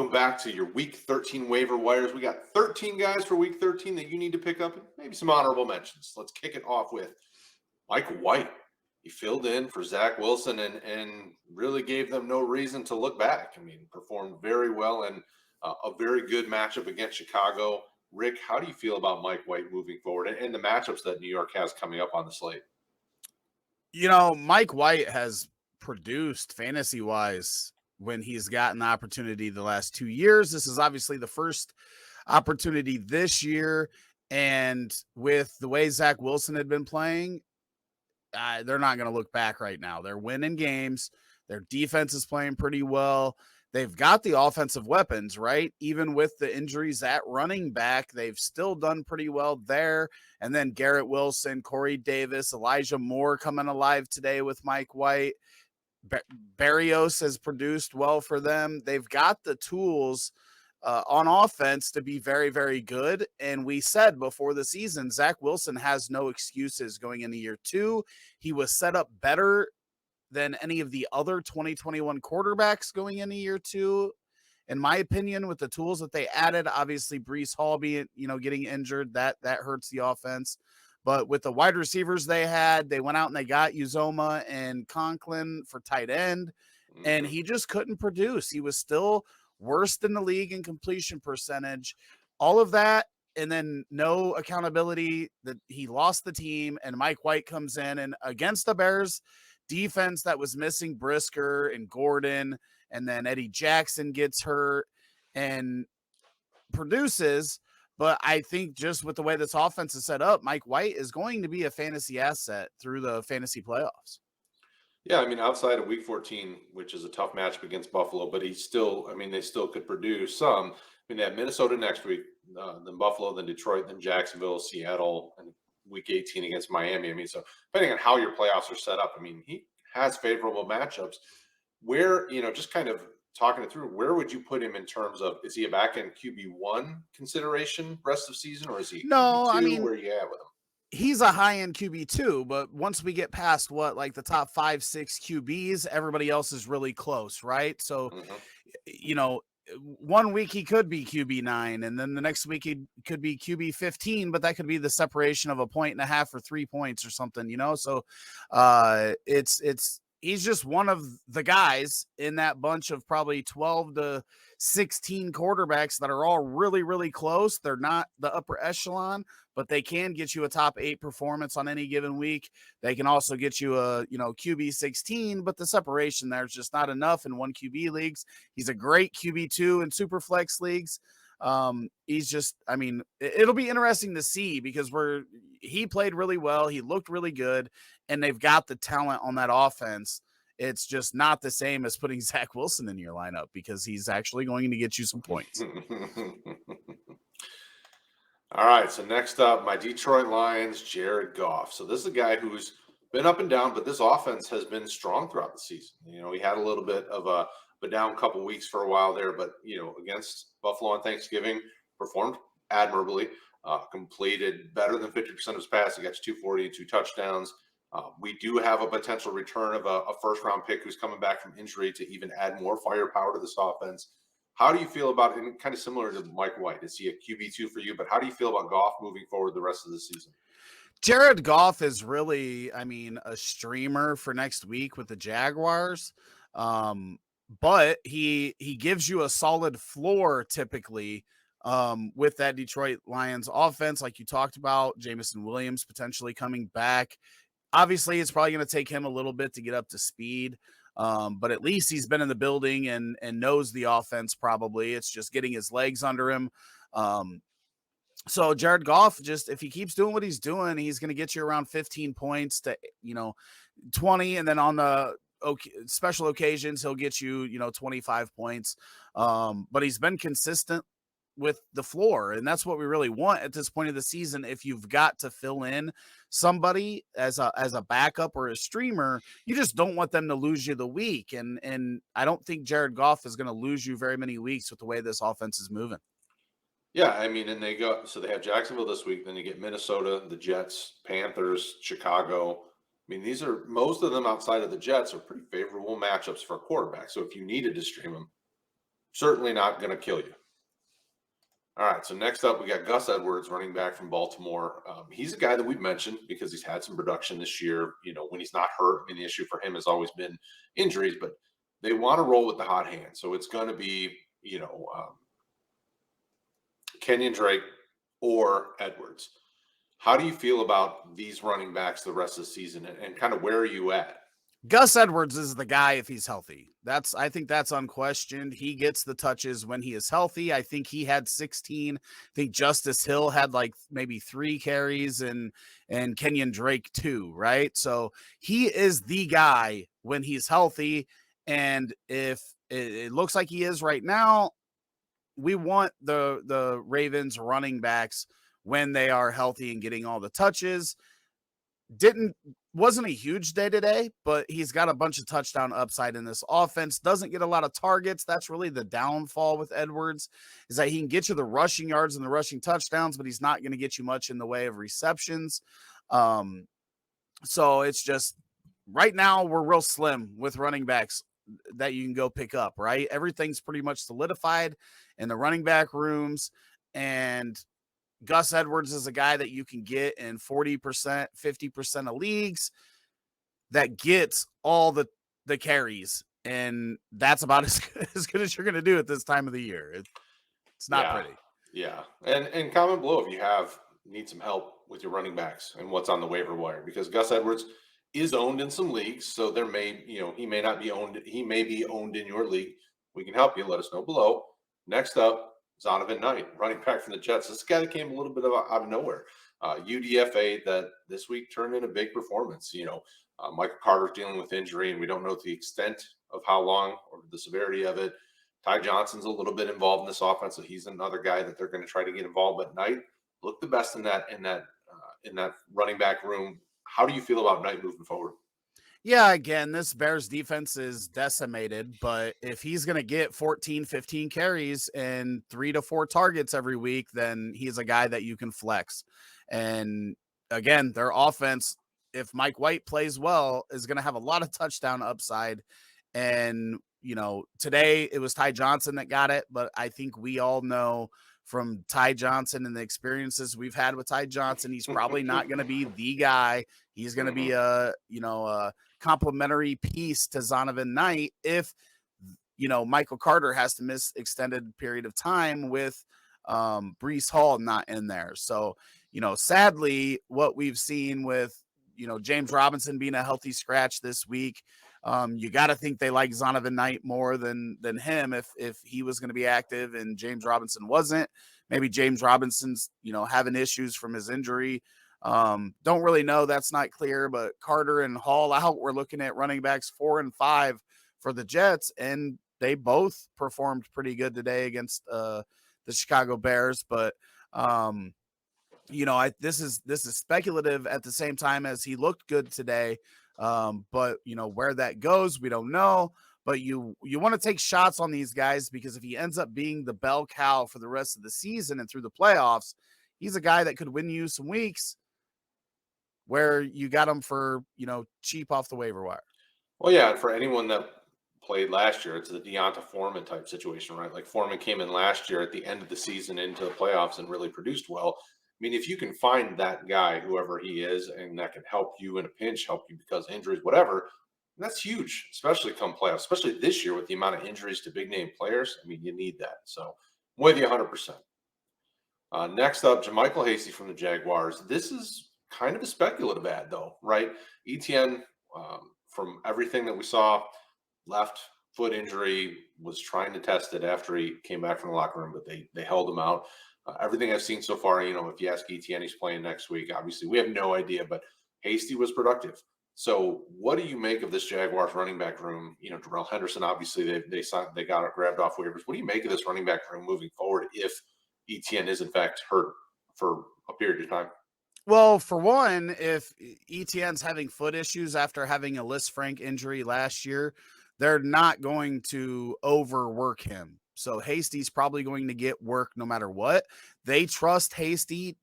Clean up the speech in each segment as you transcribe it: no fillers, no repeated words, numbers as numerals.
Welcome back to your Week 13 waiver wires. We got 13 guys for Week 13 that you need to pick up, and maybe some honorable mentions. Let's kick it off with Mike White. He filled in for Zach Wilson and really gave them no reason to look back. I mean, performed very well in a very good matchup against Chicago. Rick, how do you feel about Mike White moving forward and the matchups that New York has coming up on the slate? You know, Mike White has produced fantasy-wise when he's gotten the opportunity the last 2 years. This is obviously the first opportunity this year. And with the way Zach Wilson had been playing, they're not going to look back right now. They're winning games. Their defense is playing pretty well. They've got the offensive weapons, right? Even with the injuries at running back, they've still done pretty well there. And then Garrett Wilson, Corey Davis, Elijah Moore coming alive today with Mike White. Barrios has produced well for them. They've got the tools on offense to be very, very good. And we said before the season, Zach Wilson has no excuses going into year 2. He was set up better than any of the other 2021 quarterbacks going into year 2. In my opinion, with the tools that they added, obviously Breece Hall being, getting injured, that hurts the offense. But with the wide receivers they had, they went out and they got Uzoma and Conklin for tight end, and he just couldn't produce. He was still worst in the league in completion percentage. All of that, and then no accountability that he lost the team, and Mike White comes in and against the Bears defense that was missing Brisker and Gordon, and then Eddie Jackson gets hurt and produces. But I think just with the way this offense is set up, Mike White is going to be a fantasy asset through the fantasy playoffs. Yeah, I mean, outside of Week 14, which is a tough matchup against Buffalo, but they still could produce some. I mean, they have Minnesota next week, then Buffalo, then Detroit, then Jacksonville, Seattle, and Week 18 against Miami. I mean, so depending on how your playoffs are set up, I mean, he has favorable matchups. Where, just kind of talking it through, where would you put him in terms of, is he a back-end QB1 consideration rest of season, or is he No, QB2? I mean, where are you at with him? He's a high-end QB2, but once we get past the top 5-6 QBs, everybody else is really close, right? So, 1 week he could be QB9, and then the next week he could be QB15, but that could be the separation of 1.5 or 3 points or something, So, he's just one of the guys in that bunch of probably 12 to 16 quarterbacks that are all really, really close. They're not the upper echelon, but they can get you a top 8 performance on any given week. They can also get you a, QB 16, but the separation there's just not enough in 1 QB leagues. He's a great QB2 in super flex leagues. He's just, it'll be interesting to see because he played really well. He looked really good, and they've got the talent on that offense. It's just not the same as putting Zach Wilson in your lineup because he's actually going to get you some points. All right, so next up, my Detroit Lions, Jared Goff. So this is a guy who's been up and down, but this offense has been strong throughout the season. He had a little bit of a down couple weeks for a while there, but, against Buffalo on Thanksgiving, performed admirably, completed better than 50% of his passes. He got 240 and 2 touchdowns. We do have a potential return of a first-round pick who's coming back from injury to even add more firepower to this offense. How do you feel about it? And kind of similar to Mike White, is he a QB2 for you? But how do you feel about Goff moving forward the rest of the season? Jared Goff is really, a streamer for next week with the Jaguars. But he gives you a solid floor typically with that Detroit Lions offense, like you talked about. Jameson Williams potentially coming back. Obviously, it's probably going to take him a little bit to get up to speed. But at least he's been in the building and knows the offense probably. It's just getting his legs under him. So Jared Goff, just if he keeps doing what he's doing, he's going to get you around 15 points to, 20. And then on the special occasions, he'll get you, 25 points. But he's been consistent with the floor, and that's what we really want at this point of the season. If you've got to fill in somebody as a backup or a streamer, you just don't want them to lose you the week, and I don't think Jared Goff is going to lose you very many weeks with the way this offense is moving. Yeah, and they have Jacksonville this week, then you get Minnesota, the Jets, Panthers, Chicago. These are, most of them outside of the Jets, are pretty favorable matchups for a quarterback. So if you needed to stream them, certainly not going to kill you. All right, so next up, we got Gus Edwards, running back from Baltimore. He's a guy that we've mentioned because he's had some production this year. When he's not hurt, I mean, the issue for him has always been injuries, but they want to roll with the hot hand. So it's going to be, Kenyon Drake or Edwards. How do you feel about these running backs the rest of the season, and kind of where are you at? Gus Edwards is the guy if he's healthy. I think that's unquestioned. He gets the touches when he is healthy. I think he had 16. I think Justice Hill had like maybe 3 carries and Kenyon Drake 2, right? So he is the guy when he's healthy. And if it looks like he is right now, we want the Ravens running backs when they are healthy and getting all the touches. Wasn't a huge day today, but he's got a bunch of touchdown upside in this offense. Doesn't get a lot of targets. That's really the downfall with Edwards, is that he can get you the rushing yards and the rushing touchdowns, but he's not going to get you much in the way of receptions. So it's just right now we're real slim with running backs that you can go pick up, right? Everything's pretty much solidified in the running back rooms, and Gus Edwards is a guy that you can get in 40%, 50% of leagues that gets all the carries. And that's about as good as you're going to do at this time of the year. It's not pretty. Yeah. And comment below if you need some help with your running backs and what's on the waiver wire, because Gus Edwards is owned in some leagues. So there he may not be owned. He may be owned in your league. We can help you. Let us know below. Next up, Zonovan Knight, running back from the Jets. This guy that came a little bit out of nowhere. UDFA that this week turned in a big performance. Michael Carter's dealing with injury, and we don't know the extent of how long or the severity of it. Ty Johnson's a little bit involved in this offense, so he's another guy that they're going to try to get involved. But Knight looked the best in that running back room. How do you feel about Knight moving forward? Yeah, again, this Bears defense is decimated, but if he's going to get 14, 15 carries and 3 to 4 targets every week, then he's a guy that you can flex. And again, their offense, if Mike White plays well, is going to have a lot of touchdown upside. And, today it was Ty Johnson that got it, but I think we all know from Ty Johnson and the experiences we've had with Ty Johnson, he's probably not going to be the guy. He's going to be a complimentary piece to Zonovan Knight if Michael Carter has to miss extended period of time with Breece Hall not in there. So sadly, what we've seen with James Robinson being a healthy scratch this week, you got to think they like Zonovan Knight more than him if he was going to be active and James Robinson wasn't. Maybe James Robinson's having issues from his injury. Don't really know. That's not clear, but Carter and Hall out. We're looking at running backs 4 and 5 for the Jets, and they both performed pretty good today against the Chicago Bears. But this is speculative at the same time as he looked good today. But where that goes, we don't know. But you want to take shots on these guys, because if he ends up being the bell cow for the rest of the season and through the playoffs, he's a guy that could win you some weeks where you got him for, cheap off the waiver wire. Well, yeah, and for anyone that played last year, it's the Deonta Foreman type situation, right? Like Foreman came in last year at the end of the season into the playoffs and really produced well. I mean, if you can find that guy, whoever he is, and that can help you in a pinch, help you because of injuries, whatever, that's huge, especially come playoffs, especially this year with the amount of injuries to big name players. I mean, you need that. So I'm with you 100%. Next up, JaMychal Hasty from the Jaguars. This is kind of a speculative ad, though, right? ETN, from everything that we saw, left foot injury, was trying to test it after he came back from the locker room, but they held him out. Everything I've seen so far, if you ask ETN, he's playing next week. Obviously, we have no idea, but Hasty was productive. So what do you make of this Jaguars running back room? Darrell Henderson, obviously, they got it grabbed off waivers. What do you make of this running back room moving forward if ETN is, in fact, hurt for a period of time? Well, for one, if ETN's having foot issues after having a Lisfranc injury last year, they're not going to overwork him. So Hasty's probably going to get work no matter what. They trust Hasty.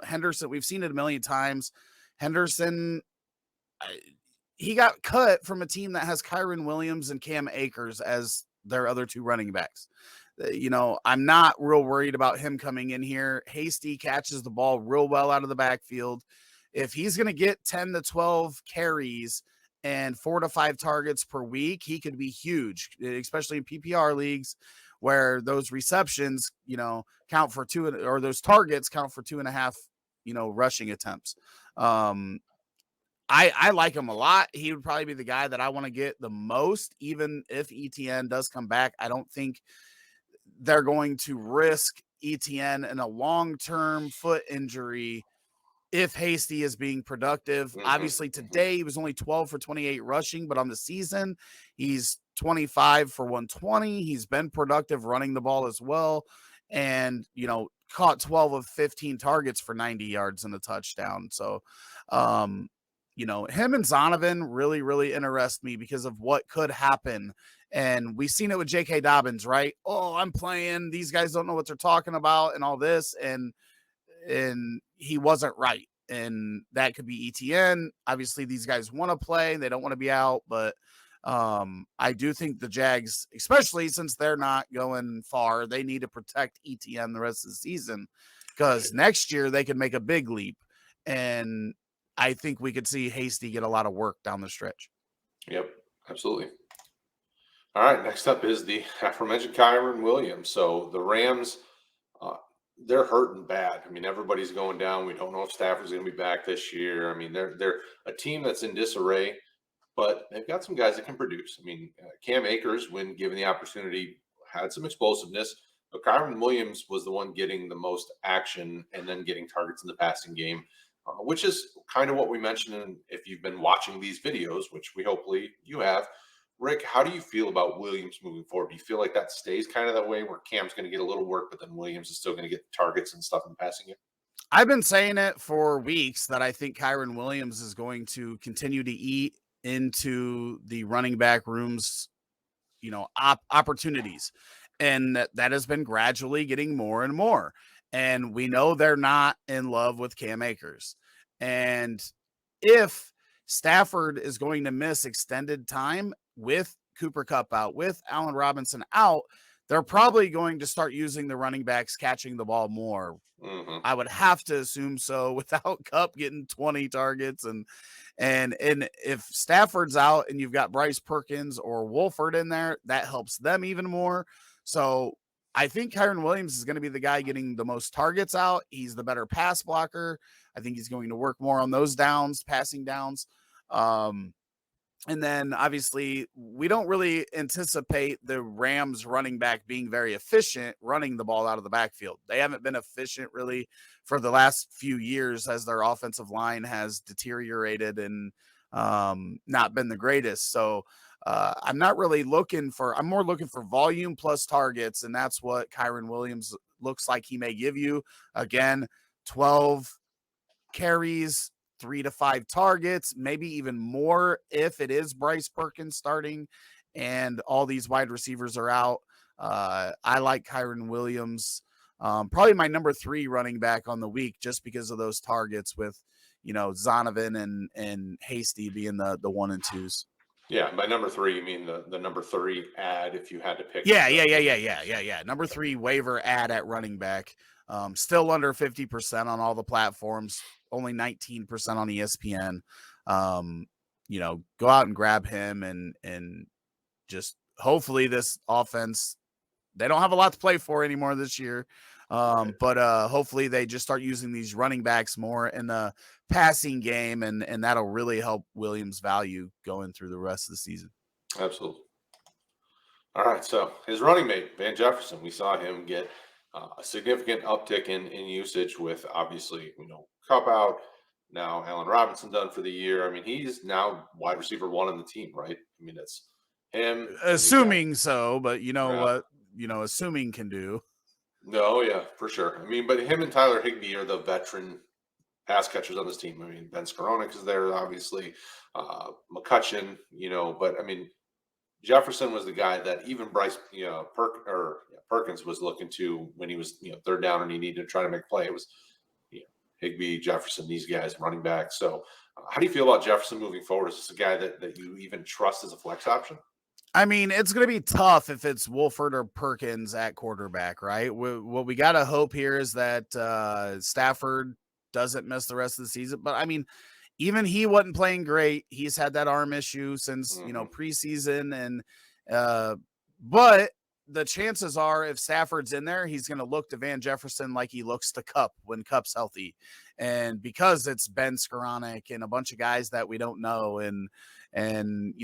Henderson, we've seen it a million times. Henderson, he got cut from a team that has Kyren Williams and Cam Akers as their other two running backs. I'm not real worried about him coming in here. Hasty catches the ball real well out of the backfield. If he's going to get 10 to 12 carries and 4 to 5 targets per week, he could be huge, especially in PPR leagues where those receptions, count for two, or those targets count for 2.5, rushing attempts. I like him a lot. He would probably be the guy that I want to get the most, even if ETN does come back. I don't think they're going to risk ETN in a long-term foot injury if Hasty is being productive. Obviously, today he was only 12 for 28 rushing, but on the season, he's 25 for 120. He's been productive running the ball as well. And, caught 12 of 15 targets for 90 yards and a touchdown. So, him and Zonovan really, really interest me because of what could happen. And we've seen it with J.K. Dobbins, right? Oh, I'm playing. These guys don't know what they're talking about and all this. And he wasn't right. And that could be ETN. Obviously, these guys want to play. They don't want to be out. But I do think the Jags, especially since they're not going far, they need to protect ETN the rest of the season because next year they could make a big leap. And I think we could see Hasty get a lot of work down the stretch. Yep, absolutely. All right, next up is the aforementioned Kyren Williams. So the Rams, they're hurting bad. I mean, everybody's going down. We don't know if Stafford's going to be back this year. I mean, they're a team that's in disarray, but they've got some guys that can produce. I mean, Cam Akers, when given the opportunity, had some explosiveness. But Kyren Williams was the one getting the most action and then getting targets in the passing game, which is kind of what we mentioned if you've been watching these videos, which we hopefully you have. Rick, how do you feel about Williams moving forward? Do you feel like that stays kind of that way where Cam's going to get a little work, but then Williams is still going to get targets and stuff in the passing game? I've been saying it for weeks that I think Kyren Williams is going to continue to eat into the running back room's, opportunities. And that has been gradually getting more and more. And we know they're not in love with Cam Akers. And if Stafford is going to miss extended time with Cooper Kupp out, with Allen Robinson out, they're probably going to start using the running backs catching the ball more. I would have to assume so without Kupp getting 20 targets. And if Stafford's out and you've got Bryce Perkins or Wolford in there, that helps them even more. So I think Kyren Williams is going to be the guy getting the most targets out. He's the better pass blocker. I think he's going to work more on those downs, passing downs. And then obviously we don't really anticipate the Rams running back being very efficient running the ball out of the backfield. They haven't been efficient really for the last few years as their offensive line has deteriorated and not been the greatest. So I'm not really I'm more looking for volume plus targets. And that's what Kyren Williams looks like he may give you. Again, 12 carries, 3 to 5 targets, maybe even more if it is Bryce Perkins starting and all these wide receivers are out. I like Kyren Williams, probably my number 3 running back on the week just because of those targets with, Zonovan and Hasty being the 1 and 2s. Yeah, by number 3, you mean the number 3 ad if you had to pick. Yeah. Number 3 waiver ad at running back. Still under 50% on all the platforms, only 19% on ESPN. Go out and grab him and just hopefully this offense, they don't have a lot to play for anymore this year. But hopefully they just start using these running backs more in the passing game and that'll really help Williams' value going through the rest of the season. Absolutely. All right. So his running mate, Van Jefferson, we saw him get a significant uptick in usage with obviously, Kupp out. Now Allen Robinson done for the year. I mean, he's now wide receiver 1 on the team, right? I mean, it's him. Assuming so, but what, assuming can do. No, yeah, for sure. I mean, but him and Tyler Higbee are the veteran pass catchers on this team. I mean, Ben Skowronek is there, obviously. McCutcheon, but I mean, Jefferson was the guy that even Bryce, Perkins was looking to when he was, third down and he needed to try to make a play. It was, Higbee, Jefferson, these guys running back. So how do you feel about Jefferson moving forward? Is this a guy that you even trust as a flex option? I mean, it's going to be tough if it's Wolford or Perkins at quarterback, right? What we got to hope here is that Stafford doesn't miss the rest of the season. But I mean, even he wasn't playing great. He's had that arm issue since, preseason. But the chances are if Stafford's in there, he's going to look to Van Jefferson like he looks to Cup when Cup's healthy. And because it's Ben Skoranek and a bunch of guys that we don't know, and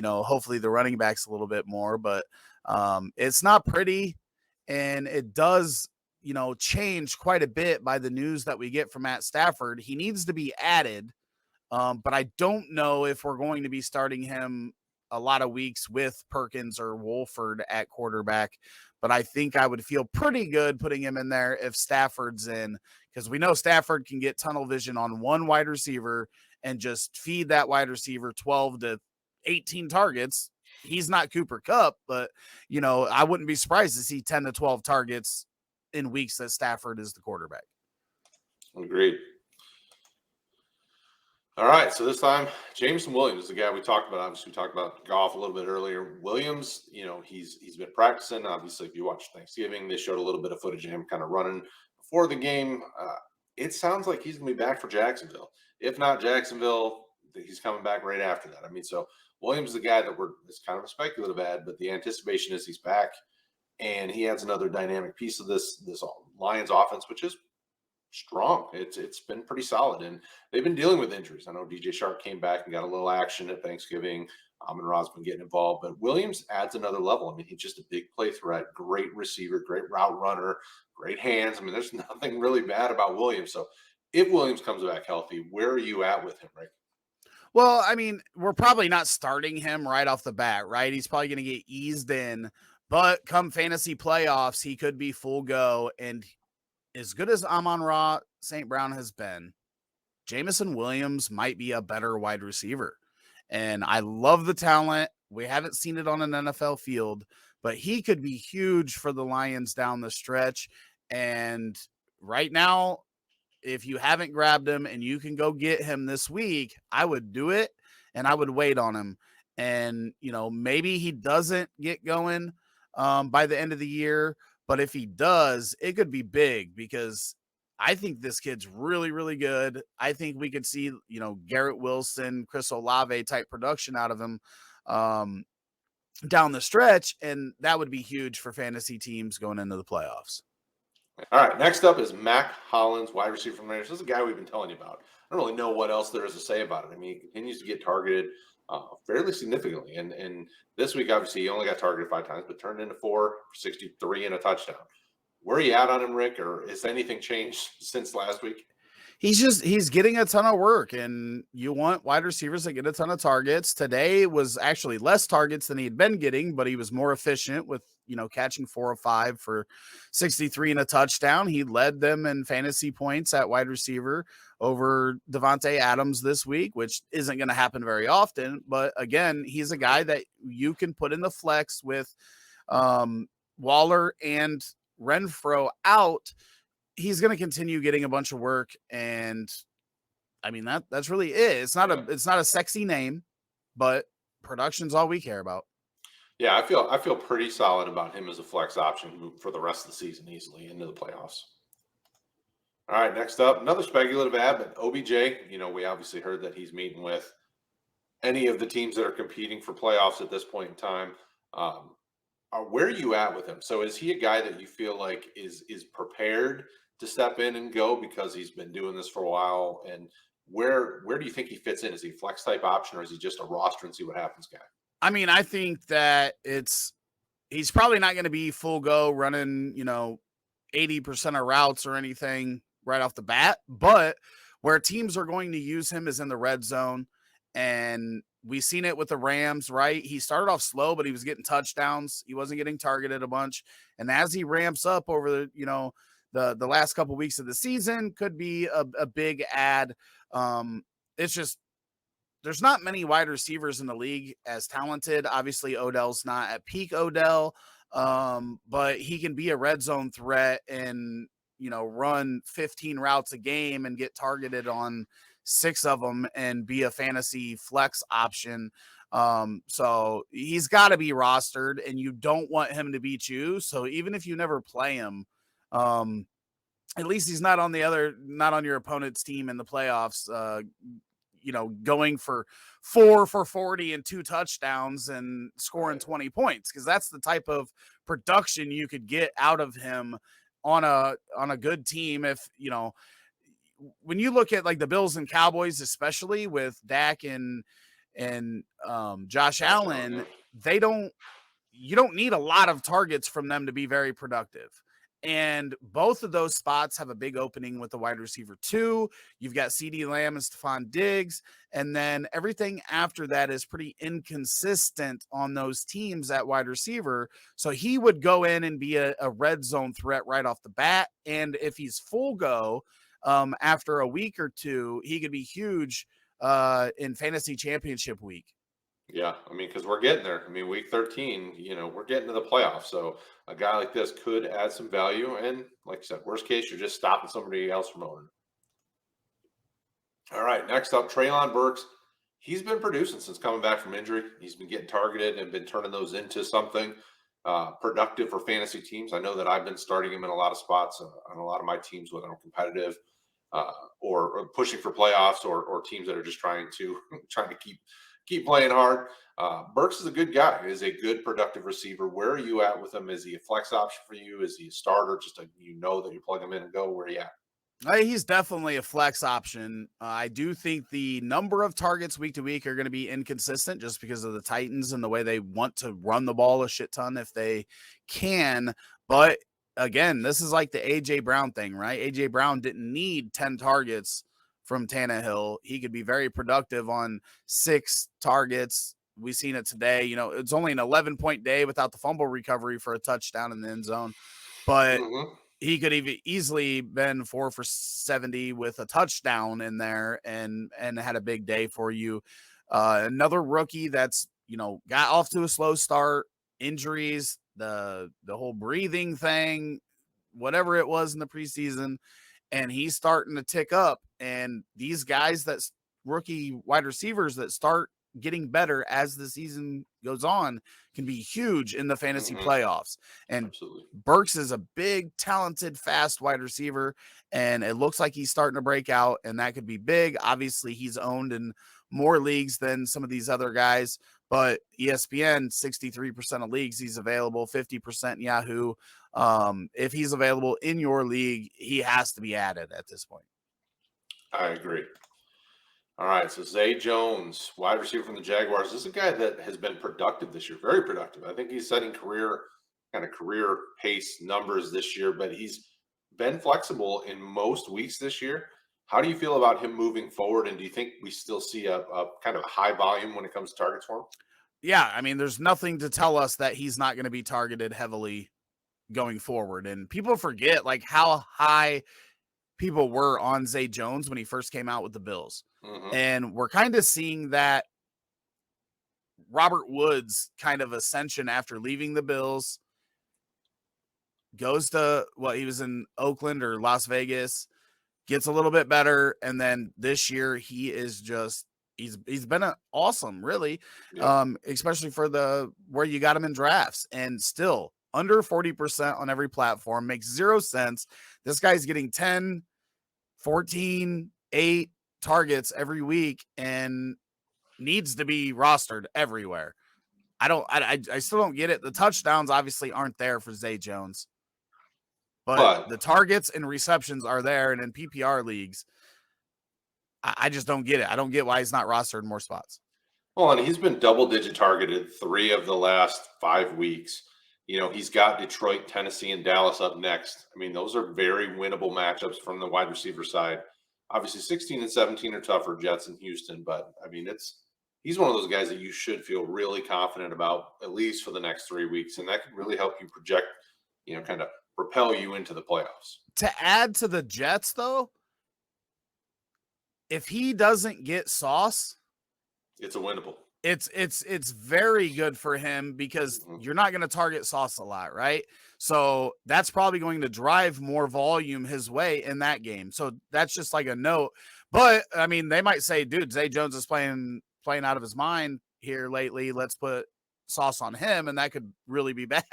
hopefully the running backs a little bit more, but it's not pretty, and it does change quite a bit by the news that we get from Matt Stafford. He needs to be added, but I don't know if we're going to be starting him a lot of weeks with Perkins or Wolford at quarterback. But I think I would feel pretty good putting him in there if Stafford's in, because we know Stafford can get tunnel vision on one wide receiver and just feed that wide receiver 12 to 18 targets. He's not Cooper Kupp, but I wouldn't be surprised to see 10 to 12 targets in weeks that Stafford is the quarterback. Agreed. All right, so this time, Jameson Williams is the guy we talked about. Obviously, we talked about Goff a little bit earlier. Williams, he's been practicing. Obviously, if you watch Thanksgiving, they showed a little bit of footage of him kind of running before the game. It sounds like he's going to be back for Jacksonville. If not Jacksonville, he's coming back right after that. I mean, so Williams is the guy that it's kind of a speculative ad, but the anticipation is he's back, and he adds another dynamic piece of this Lions offense, which is strong. It's been pretty solid, and they've been dealing with injuries. I know DJ Shark came back and got a little action at Thanksgiving. Amon-Ra's been getting involved, but Williams adds another level. I mean, he's just a big play threat, great receiver, great route runner, great hands. I mean, there's nothing really bad about Williams. So if Williams comes back healthy, where are you at with him, Rick? Well, I mean, we're probably not starting him right off the bat, right? He's probably going to get eased in, but come fantasy playoffs, he could be full go. And as good as Amon-Ra St. Brown has been, Jameson Williams might be a better wide receiver. And I love the talent. We haven't seen it on an NFL field, but he could be huge for the Lions down the stretch. And right now, if you haven't grabbed him and you can go get him this week, I would do it, and I would wait on him. And, maybe he doesn't get going by the end of the year, but if he does, it could be big, because I think this kid's really, really good. I think we could see, Garrett Wilson, Chris Olave type production out of him down the stretch, and that would be huge for fantasy teams going into the playoffs. All right, next up is Mack Hollins, wide receiver from the Raiders. This is a guy we've been telling you about. I don't really know what else there is to say about it. I mean, he continues to get targeted fairly significantly. And this week, obviously, he only got targeted 5 times, but turned into 4 for 63 and a touchdown. Where are you at on him, Rick, or has anything changed since last week? He's getting a ton of work, and you want wide receivers that get a ton of targets. Today was actually less targets than he had been getting, but he was more efficient with, catching 4 or 5 for 63 and a touchdown. He led them in fantasy points at wide receiver over Devontae Adams this week, which isn't going to happen very often. But again, he's a guy that you can put in the flex with Waller and Renfro out. He's going to continue getting a bunch of work, and I mean that's really it. It's not a sexy name, but production's all we care about. Yeah, I feel pretty solid about him as a flex option for the rest of the season, easily into the playoffs. All right, next up, another speculative ad, but OBJ. We obviously heard that he's meeting with any of the teams that are competing for playoffs at this point in time. Where are you at with him? So is he a guy that you feel like is prepared to step in and go because he's been doing this for a while? And where do you think he fits in? Is he a flex type option, or is he just a roster and see what happens guy? I mean, I think that he's probably not going to be full go running, 80% of routes or anything right off the bat, but where teams are going to use him is in the red zone. And we've seen it with the Rams, right? He started off slow, but he was getting touchdowns. He wasn't getting targeted a bunch. And as he ramps up over the last couple of weeks of the season, could be a big ad. It's just, there's not many wide receivers in the league as talented. Obviously, Odell's not at peak Odell, but he can be a red zone threat and, run 15 routes a game and get targeted on 6 of them and be a fantasy flex option. So he's got to be rostered, and you don't want him to beat you. So even if you never play him, at least he's not on your opponent's team in the playoffs, going for 4 for 40 and 2 touchdowns and scoring 20 points, because that's the type of production you could get out of him on a good team. If when you look at like the Bills and Cowboys, especially with Dak and Josh Allen, you don't need a lot of targets from them to be very productive. And both of those spots have a big opening with the wide receiver 2. You've got CeeDee Lamb and Stephon Diggs. And then everything after that is pretty inconsistent on those teams at wide receiver. So he would go in and be a red zone threat right off the bat. And if he's full go after a week or two, he could be huge in fantasy championship week. Yeah, I mean, because we're getting there. I mean, week 13, we're getting to the playoffs. So a guy like this could add some value. And like I said, worst case, you're just stopping somebody else from owning. All right, next up, Treylon Burks. He's been producing since coming back from injury. He's been getting targeted and been turning those into something productive for fantasy teams. I know that I've been starting him in a lot of spots on a lot of my teams, whether I'm competitive or pushing for playoffs or teams that are just trying to keep playing hard. Burks is a good guy. Is a good productive receiver. Where are you at with him? Is he a flex option for you? Is he a starter? Just that you plug him in and go. Where are you at? He's definitely a flex option. I do think the number of targets week to week are going to be inconsistent just because of the Titans and the way they want to run the ball a shit ton if they can. But again, this is like the AJ Brown thing, right? AJ Brown didn't need 10 targets from Tannehill. He could be very productive on 6 targets. We've seen it today. It's only an 11-point day without the fumble recovery for a touchdown in the end zone, but he could have easily been 4 for 70 with a touchdown in there and had a big day for you. Another rookie that's, got off to a slow start, injuries, the whole breathing thing, whatever it was in the preseason, and he's starting to tick up. And these guys that's rookie wide receivers that start getting better as the season goes on can be huge in the fantasy playoffs. And absolutely, Burks is a big, talented, fast wide receiver, and it looks like he's starting to break out, and that could be big. Obviously, he's owned in more leagues than some of these other guys, but ESPN, 63% of leagues he's available, 50% in Yahoo. If he's available in your league, he has to be added at this point. I agree. All right, so Zay Jones, wide receiver from the Jaguars. This is a guy that has been productive this year, very productive. I think he's setting career pace numbers this year, but he's been flexible in most weeks this year. How do you feel about him moving forward? And do you think we still see a kind of high volume when it comes to targets for him? Yeah, I mean, there's nothing to tell us that he's not going to be targeted heavily going forward. And people forget like how high people were on Zay Jones when he first came out with the Bills. And we're kind of seeing that Robert Woods kind of ascension after leaving the Bills, goes to he was in Oakland or Las Vegas, gets a little bit better. And then this year he is just, he's been awesome, really. Yeah. Especially for where you got him in drafts, and still under 40% on every platform. Makes 0 sense. This guy's getting 10, 14, 8 targets every week and needs to be rostered everywhere. I still don't get it. The touchdowns obviously aren't there for Zay Jones, but the targets and receptions are there. And in PPR leagues, I just don't get it. I don't get why he's not rostered in more spots. Well, and he's been double-digit targeted 3 of the last 5 weeks. He's got Detroit, Tennessee, and Dallas up next. I mean, those are very winnable matchups from the wide receiver side. Obviously, 16 and 17 are tougher, Jets and Houston, but I mean, he's one of those guys that you should feel really confident about, at least for the next 3 weeks, and that could really help you project, kind of propel you into the playoffs. To add to the Jets, though, if he doesn't get Sauce, it's a winnable. It's very good for him because you're not going to target Sauce a lot, right? So that's probably going to drive more volume his way in that game. So that's just like a note. But I mean, they might say, dude, Zay Jones is playing out of his mind. here lately. Let's put Sauce on him, and that could really be bad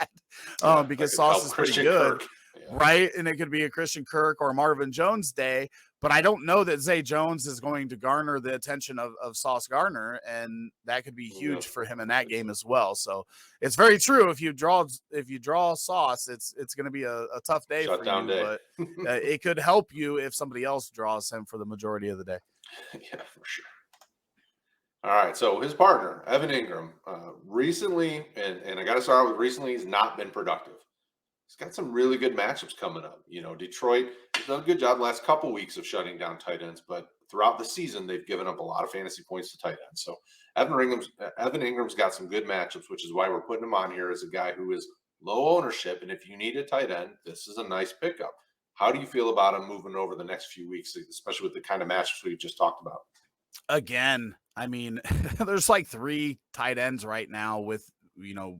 because Sauce is pretty good. Yeah. Right. And it could be a Christian Kirk or Marvin Jones day, but I don't know that Zay Jones is going to garner the attention of Sauce Gardner, and that could be huge for him in that game as well. So it's very true. If you draw Sauce, it's going to be a tough day for you, but it could help you if somebody else draws him for the majority of the day. Yeah, for sure. All right, so his partner, Evan Engram, recently, and I got to start with recently, he's not been productive. He's got some really good matchups coming up. You know, Detroit has done a good job the last couple weeks of shutting down tight ends, but throughout the season, they've given up a lot of fantasy points to tight ends. So Evan Ingram's got some good matchups, which is why we're putting him on here as a guy who is low ownership. And if you need a tight end, this is a nice pickup. How do you feel about him moving over the next few weeks, especially with the kind of matchups we just talked about? Again, I mean, there's like 3 tight ends right now with,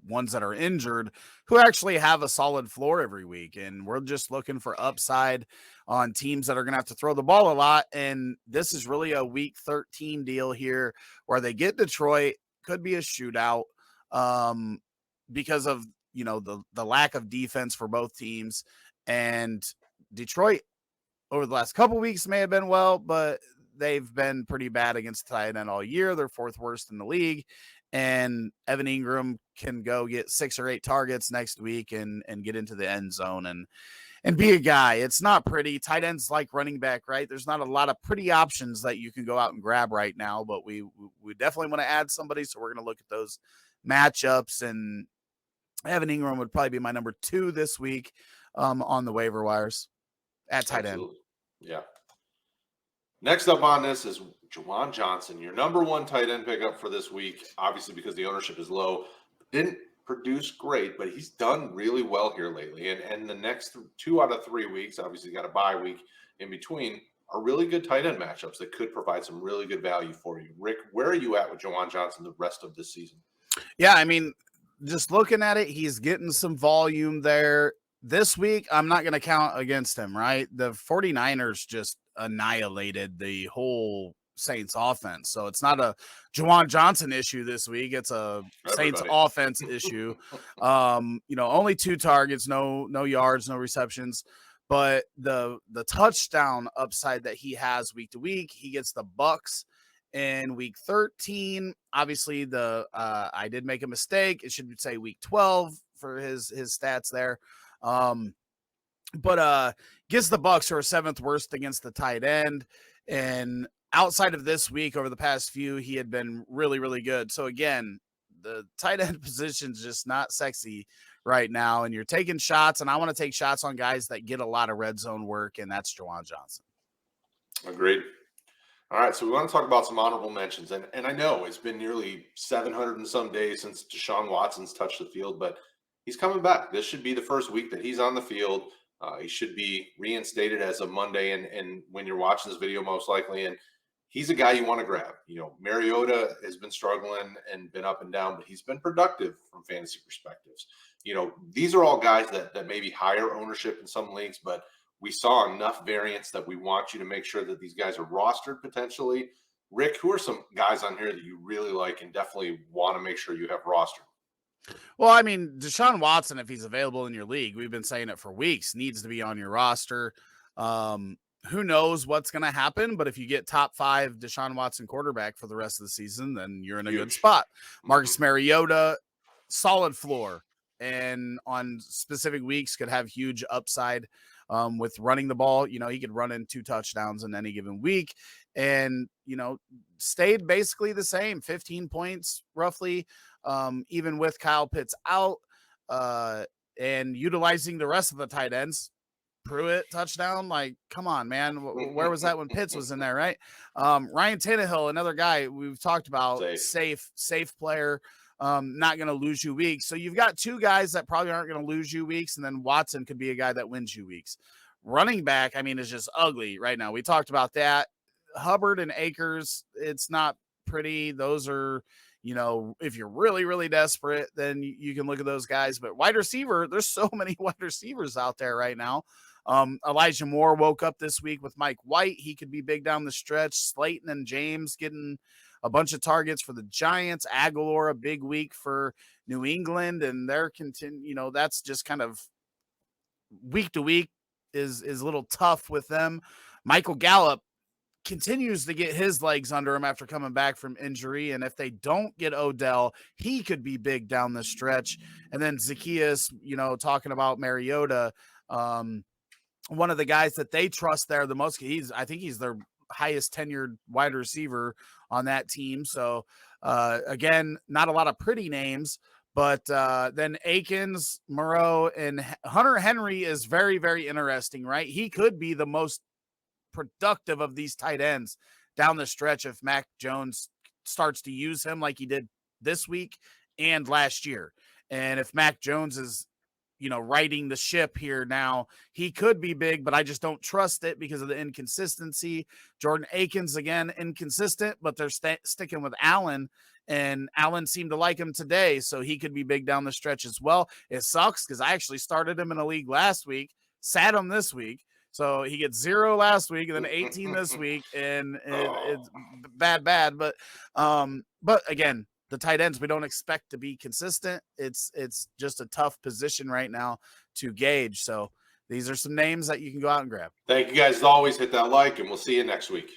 ones that are injured who actually have a solid floor every week. And we're just looking for upside on teams that are going to have to throw the ball a lot. And this is really a week 13 deal here where they get Detroit, could be a shootout because of, the lack of defense for both teams. And Detroit over the last couple weeks may have been well, but they've been pretty bad against tight end all year. They're 4th worst in the league. And Evan Engram can go get 6 or 8 targets next week and get into the end zone and be a guy. It's not pretty. Tight ends like running back, right? There's not a lot of pretty options that you can go out and grab right now, but we definitely want to add somebody. So we're going to look at those matchups, and Evan Engram would probably be my number 2 this week on the waiver wires at tight end. Yeah. Next up on this is Juwan Johnson, your number 1 tight end pickup for this week, obviously because the ownership is low. Didn't produce great, but he's done really well here lately. And the next 2 out of 3 weeks, obviously got a bye week in between, are really good tight end matchups that could provide some really good value for you. Rick, where are you at with Juwan Johnson the rest of this season? Yeah, I mean, just looking at it, he's getting some volume there. This week, I'm not going to count against him, right? The 49ers just annihilated the whole Saints offense. So it's not a Juwan Johnson issue this week. It's a Saints offense issue. Only 2 targets, no yards, no receptions, but the touchdown upside that he has week to week, he gets the Bucks in week 13. Obviously I did make a mistake. It should say week 12 for his stats there. But gets the Bucks, who are 7th worst against the tight end. And outside of this week, over the past few, he had been really, really good. So again, the tight end position is just not sexy right now. And you're taking shots, and I want to take shots on guys that get a lot of red zone work, and that's Juwan Johnson. Agreed. All right, so we want to talk about some honorable mentions. And I know it's been nearly 700 and some days since Deshaun Watson's touched the field, but he's coming back. This should be the first week that he's on the field. He should be reinstated as of Monday, and when you're watching this video, most likely. And he's a guy you want to grab. Mariota has been struggling and been up and down, but he's been productive from fantasy perspectives. These are all guys that may be higher ownership in some leagues, but we saw enough variance that we want you to make sure that these guys are rostered potentially. Rick, who are some guys on here that you really like and definitely want to make sure you have rostered? Well, I mean, Deshaun Watson, if he's available in your league, we've been saying it for weeks, needs to be on your roster. Who knows what's going to happen, but if you get top 5 Deshaun Watson quarterback for the rest of the season, then you're in a good spot. Marcus Mariota, solid floor, and on specific weeks could have huge upside with running the ball. He could run in 2 touchdowns in any given week, and, stayed basically the same, 15 points roughly. Even with Kyle Pitts out, and utilizing the rest of the tight ends. Pruitt touchdown, like, come on, man. Where was that when Pitts was in there, right? Ryan Tannehill, another guy we've talked about, safe player, not going to lose you weeks. So you've got 2 guys that probably aren't going to lose you weeks, and then Watson could be a guy that wins you weeks. Running back, I mean, is just ugly right now. We talked about that. Hubbard and Akers, it's not pretty. Those are, if you're really, really desperate, then you can look at those guys. But wide receiver, there's so many wide receivers out there right now. Elijah Moore woke up this week with Mike White. He could be big down the stretch. Slayton and James getting a bunch of targets for the Giants. Aguilar, a big week for New England, and they're that's just kind of week to week is a little tough with them. Michael Gallup continues to get his legs under him after coming back from injury. And if they don't get Odell, he could be big down the stretch. And then Zacchaeus, talking about Mariota, one of the guys that they trust there the most. I think he's their highest tenured wide receiver on that team. So again, not a lot of pretty names, but then Akins, Moreau, and Hunter Henry is very, very interesting, right? He could be the most productive of these tight ends down the stretch if Mac Jones starts to use him like he did this week and last year. And if Mac Jones is, riding the ship here now, he could be big, but I just don't trust it because of the inconsistency. Jordan Akins, again, inconsistent, but they're sticking with Allen, and Allen seemed to like him today, so he could be big down the stretch as well. It sucks because I actually started him in a league last week, sat him this week. So he gets 0 last week and then 18 this week, and it's bad. But again, the tight ends, we don't expect to be consistent. It's just a tough position right now to gauge. So these are some names that you can go out and grab. Thank you guys. As always, hit that like, and we'll see you next week.